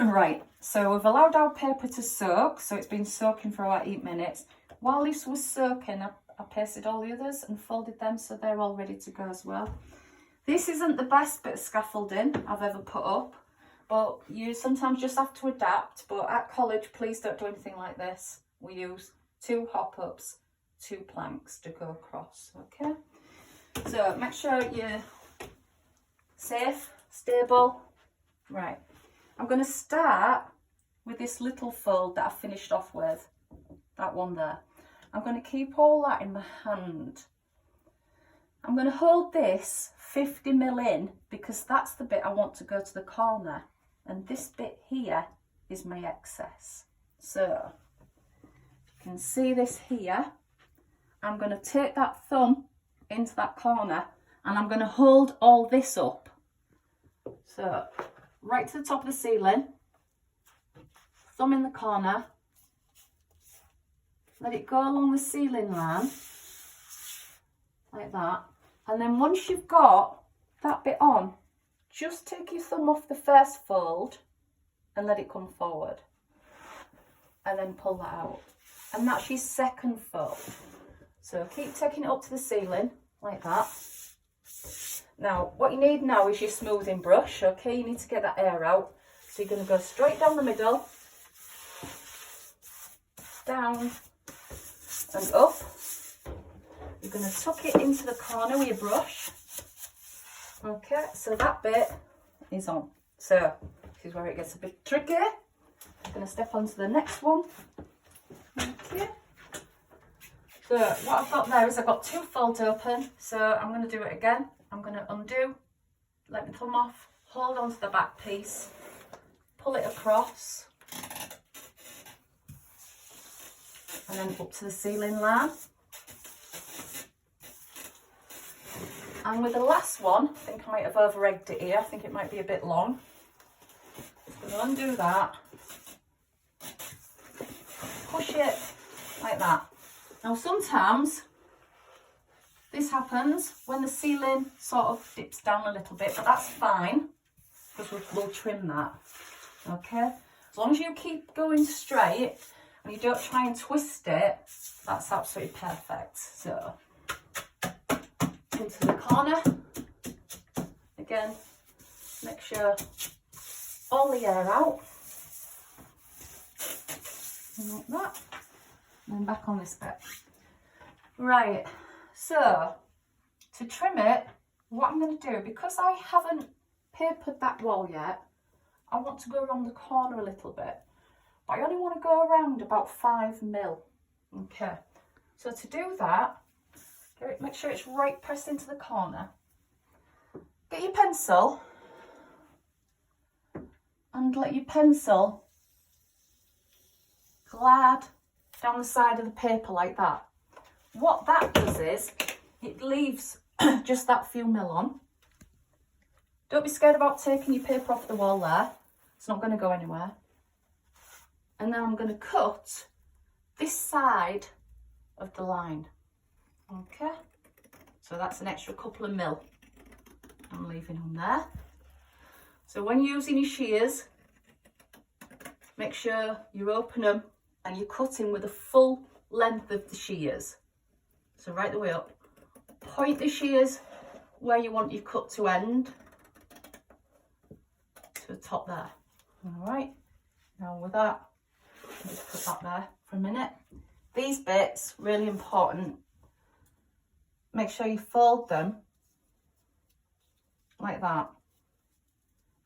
Right, so we've allowed our paper to soak, so it's been soaking for about 8 minutes. While this was soaking, I pasted all the others and folded them so they're all ready to go as well. This isn't the best bit of scaffolding I've ever put up, but you sometimes just have to adapt. But at college, please don't do anything like this. We use 2 hop-ups, 2 planks to go across, okay? So make sure you're safe, stable. Right, I'm going to start with this little fold that I finished off with, that one there. I'm going to keep all that in my hand. I'm going to hold this 50mm in because that's the bit I want to go to the corner, and this bit here is my excess. So you can see this here. I'm going to take that thumb into that corner and I'm going to hold all this up. So right to the top of the ceiling, thumb in the corner, let it go along the ceiling line like that, and then once you've got that bit on, just take your thumb off the first fold and let it come forward, and then pull that out, and that's your second fold. So keep taking it up to the ceiling like that. Now what you need now is your smoothing brush, okay? You need to get that air out, so you're going to go straight down the middle, down and up. You're going to tuck it into the corner with your brush. Okay, so that bit is on. So this is where it gets a bit tricky. I'm going to step on to the next one. Okay. So what I've got there is I've got 2 folds open. So I'm going to do it again. I'm going to undo, let my thumb off, hold on to the back piece, pull it across, and then up to the ceiling line. And with the last one, I think I might have over-egged it here. I think it might be a bit long. Just going to undo that, push it like that. Now sometimes this happens when the ceiling sort of dips down a little bit, but that's fine because we'll trim that, okay? As long as you keep going straight and you don't try and twist it, that's absolutely perfect. So into the corner again, make sure all the air out like that, and then back on this bit. Right, so to trim it, what I'm going to do, because I haven't papered that wall yet, I want to go around the corner a little bit, but I only want to go around about 5mm. Okay, so to do that, make sure it's right pressed into the corner. Get your pencil and let your pencil glide down the side of the paper like that. What that does is it leaves just that few mil on. Don't be scared about taking your paper off the wall there. It's not going to go anywhere. And then I'm going to cut this side of the line. Okay, so that's an extra couple of mil I'm leaving on there. So when you're using your shears, make sure you open them and you're cutting with the full length of the shears. So right the way up, point the shears where you want your cut to end, to the top there. All right, now with that, just put that there for a minute. These bits, really important. Make sure you fold them like that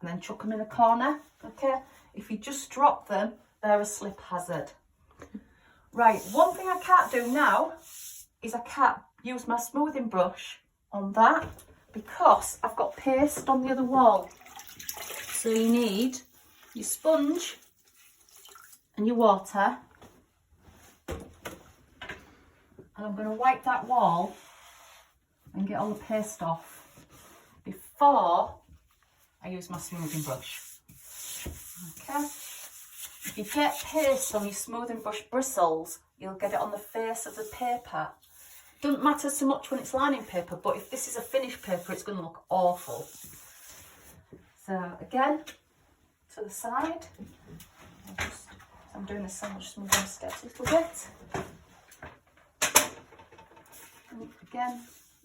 and then chuck them in a corner, okay? If you just drop them, they're a slip hazard. Right, one thing I can't do now is I can't use my smoothing brush on that because I've got paste on the other wall. So you need your sponge and your water, and I'm going to wipe that wall and get all the paste off before I use my smoothing brush. Okay, if you get paste on your smoothing brush bristles, you'll get it on the face of the paper. Doesn't matter so much when it's lining paper, but if this is a finished paper, it's going to look awful. So again, to the side. I'm doing this, so I'll just move on steps a little bit. And again,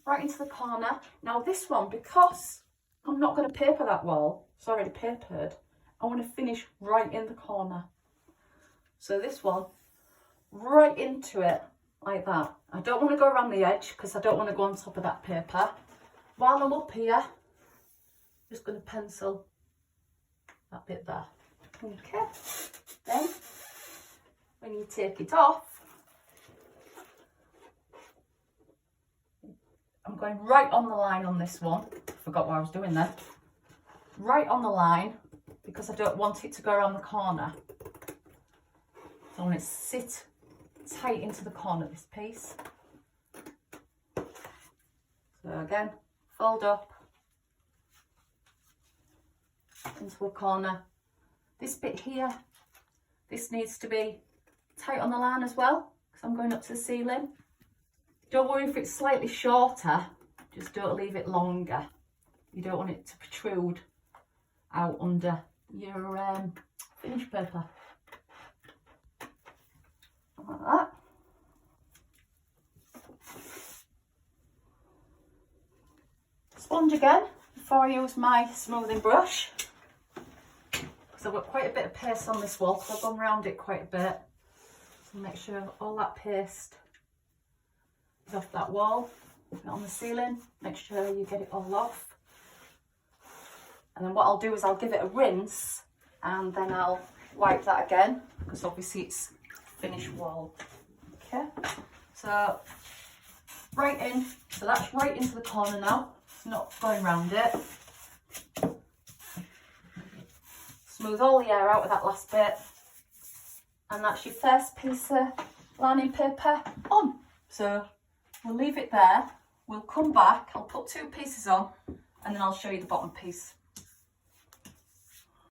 right into the corner. Now this one, because I'm not going to paper that wall, it's already papered, I want to finish right in the corner. So this one, right into it, like that. I don't want to go around the edge because I don't want to go on top of that paper. While I'm up here, I'm just going to pencil that bit there. Okay, then when you take it off, I'm going right on the line on this one. Forgot what I was doing then. Right on the line, because I don't want it to go around the corner. So I want it to sit tight into the corner, this piece. So again, fold up into a corner. This bit here, this needs to be tight on the line as well, because I'm going up to the ceiling. Don't worry if it's slightly shorter, just don't leave it longer. You don't want it to protrude out under your finish paper. Like that. Sponge again before I use my smoothing brush, because I've got quite a bit of paste on this wall, so I've gone around it quite a bit. So make sure all that paste is off that wall, on the ceiling. Make sure you get it all off. And then what I'll do is I'll give it a rinse and then I'll wipe that again, because obviously it's finished wall. Okay, so right in, so that's right into the corner now. It's not going around it. Smooth all the air out of that last bit, and that's your first piece of lining paper on. So we'll leave it there. We'll come back. I'll put 2 pieces on, and then I'll show you the bottom piece.